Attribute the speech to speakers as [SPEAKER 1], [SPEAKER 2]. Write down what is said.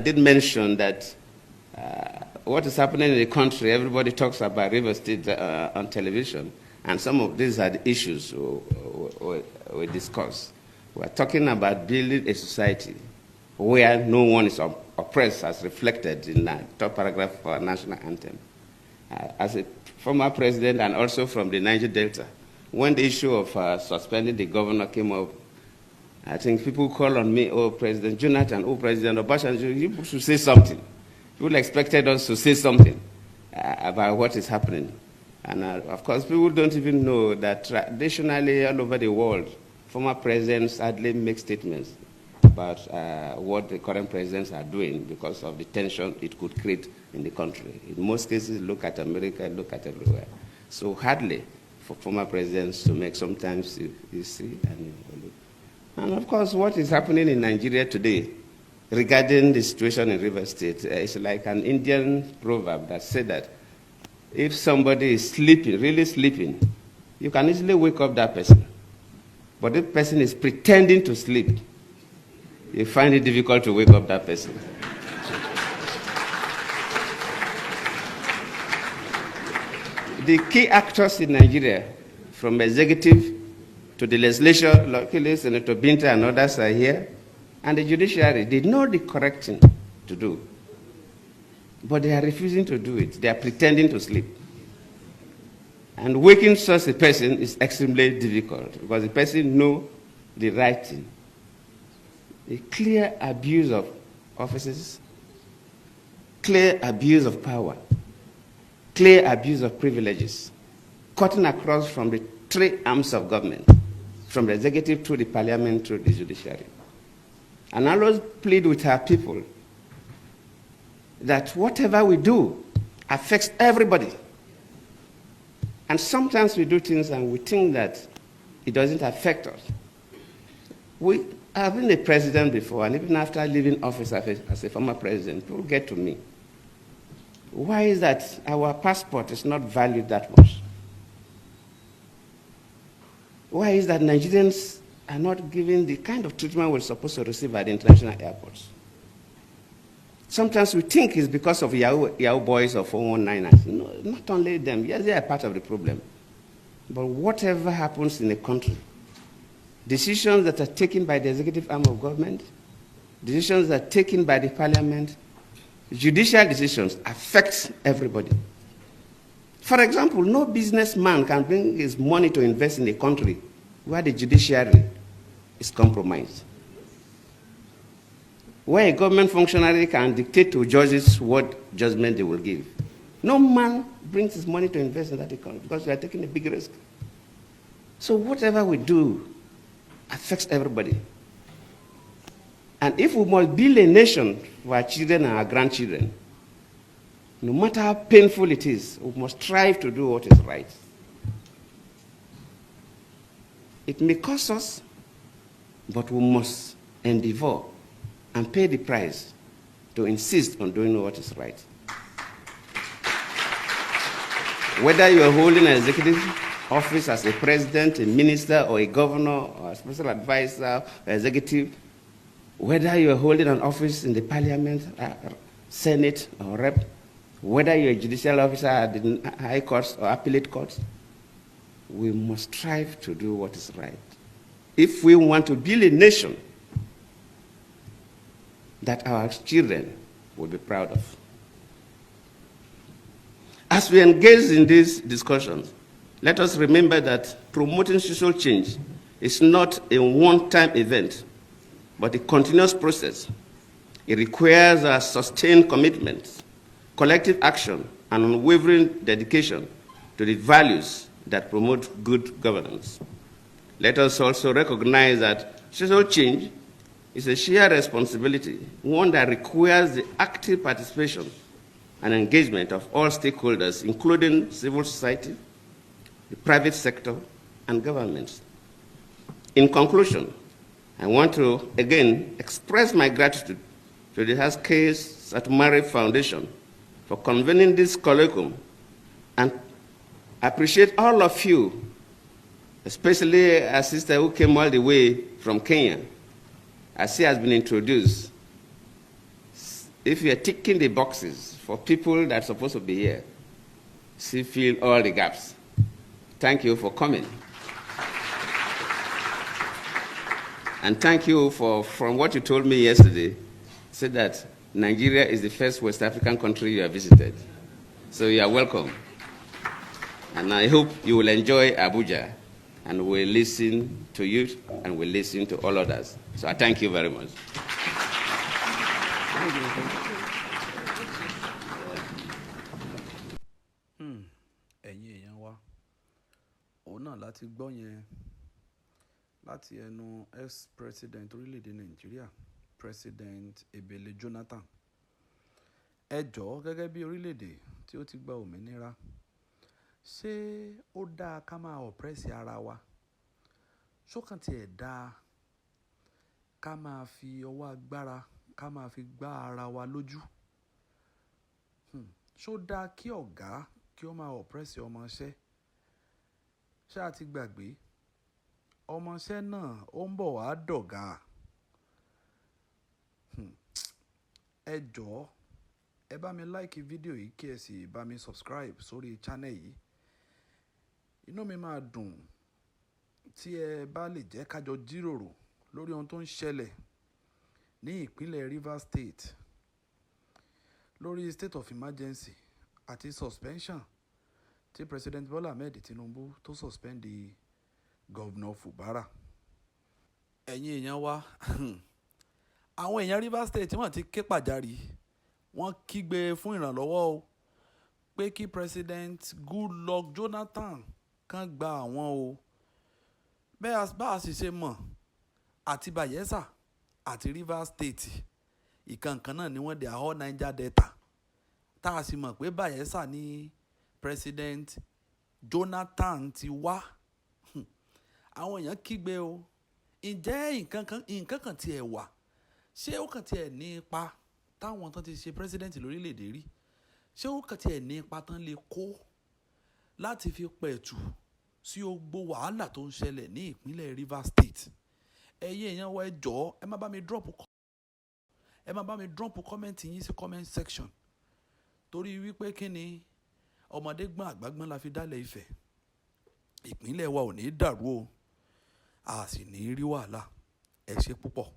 [SPEAKER 1] I did mention that what is happening in the country, everybody talks about River State on television, and some of these are the issues we discuss. We're talking about building a society where no one is oppressed, as reflected in the top paragraph of our national anthem. As a former president and also from the Niger Delta, when the issue of suspending the governor came up, I think people call on me, oh, President Jonathan, oh, President Obasanjo, you should say something. People expected us to say something about what is happening. And of course, people don't even know that traditionally all over the world, former presidents hardly make statements about what the current presidents are doing because of the tension it could create in the country. In most cases, look at America, look at everywhere. So hardly for former presidents to make, sometimes you see and you look. And of course, what is happening in Nigeria today regarding the situation in River State is like an Indian proverb that said that if somebody is sleeping, really sleeping, you can easily wake up that person. But if the person is pretending to sleep, you find it difficult to wake up that person. The key actors in Nigeria, from executive to the legislature, luckily Senator Binta and others are here, and the judiciary, they know the correct thing to do. But they are refusing to do it. They are pretending to sleep. And waking such a person is extremely difficult because the person knows the right thing. A clear abuse of offices, clear abuse of power, clear abuse of privileges, cutting across from the three arms of government, from the executive to the parliament to the judiciary. And I always plead with our people that whatever we do affects everybody. And sometimes we do things and we think that it doesn't affect us. I've been a president before, and even after leaving office as a former president, people get to me. Why is that our passport is not valued that much? Why is that Nigerians are not given the kind of treatment we're supposed to receive at the international airports? Sometimes we think it's because of Yahoo boys or 419ers. No, not only them. Yes, they are part of the problem. But whatever happens in a country, decisions that are taken by the executive arm of government, decisions that are taken by the parliament, judicial decisions affect everybody. For example, no businessman can bring his money to invest in a country where the judiciary is compromised, where a government functionary can dictate to judges what judgment they will give. No man brings his money to invest in that economy because we are taking a big risk. So whatever we do affects everybody. And if we must build a nation for our children and our grandchildren, no matter how painful it is, we must strive to do what is right. It may cost us, but we must endeavor and pay the price to insist on doing what is right. Whether you are holding an executive office as a president, a minister, or a governor, or a special advisor, or executive, whether you are holding an office in the parliament, senate, or rep, whether you're a judicial officer at the high courts or appellate courts, we must strive to do what is right. If we want to build a nation that our children will be proud of. As we engage in these discussions, let us remember that promoting social change is not a one-time event, but a continuous process. It requires a sustained commitment, collective action, and unwavering dedication to the values that promote good governance. Let us also recognize that social change is a shared responsibility, one that requires the active participation and engagement of all stakeholders, including civil society, the private sector, and governments. In conclusion, I want to again express my gratitude to the Haaaa Satumare Foundation for convening this colloquium, and I appreciate all of you, especially a sister who came all the way from Kenya, as she has been introduced. if you are ticking the boxes for people that are supposed to be here, see, fill all the gaps. Thank you for coming. And thank you from what you told me yesterday, said that Nigeria is the first West African country you have visited. So you are welcome. And I hope you will enjoy Abuja, and we'll listen to you and we'll listen to all others. So I thank you very much.
[SPEAKER 2] Ẹ̀yin èèyàn wa, òun náà láti gbọ́ yẹn láti ẹnu ex-president orílẹ̀-èdè Nàìjíríà, President Ebele Jonathan. Ẹ jọ̀ọ́ gẹ́gẹ́ bí orílẹ̀-èdè tí ó ti gba òmìnira, ṣé ó dáa ká máa oppress ara wa? Ṣó kàn tiẹ̀ dáa ká máa fi ọwọ́ agbára ká máa fi gbá ara wa lójú? Ṣó dáa kí ọ̀gá kí ó máa oppress ọmọọṣẹ́? Ṣá ti gbàgbé ọmọọṣẹ́ náà ó ń bọ̀ wá dọ̀gá. Ẹ jọ̀ọ́ ẹ bá mi like fídíò yìí kí ẹ sì bá mi subscribe sórí channel yìí. Inú mi máa dùn tí ẹ bá lè jẹ́ ká jọ jíròrò lórí ohun tó ń ṣẹlẹ̀ ní ìpínlẹ̀ Rivers State, lórí state of emergency àti suspension tí President Bola Ahmed Tinubu tó suspend the Governor Fubara. Ẹ̀yin èèyàn wa, àwọn èèyàn Rivers State wọ́n ti ké pàjárí, wọ́n kígbe fún ìrànlọ́wọ́ o, pé kí President Goodluck Jonathan kàn gba àwọn o. Bẹ́ẹ̀ bá a sì ṣe mọ̀, àti Bayelsa àti Rivers State ìkànkan náà ni wọ́n dé Haaaa Niger Delta, tá a sì mọ̀ pé Bayelsa ní President Jonathan ti wá. Àwọn èèyàn kígbe o. Ǹjẹ́ nǹkan kan tiẹ̀ wà? Ṣé ó kàn tiẹ̀ ní ipa táwọn tán ti ṣe president lórílẹ̀‐èdè rí? Ṣé ó kàn tiẹ̀ ní ipa tán lè kó láti fi pẹ̀tù sí gbogbo wàhálà tó ń ṣẹlẹ̀ ní ìpínlẹ̀ Rivers State? Ẹ̀yin èèyàn wa, ẹ jọ̀ọ́ ẹ má bá mi drop comment yín sí comment section, torí wípé kí ni ọmọdé gbọ́n àgbà gbọ́n la fi dálẹ̀ Ifẹ̀. Ìpínlẹ̀ wa ò ní dàrú o, a sì ní rí wàhálà. Ẹ ṣé púpọ̀.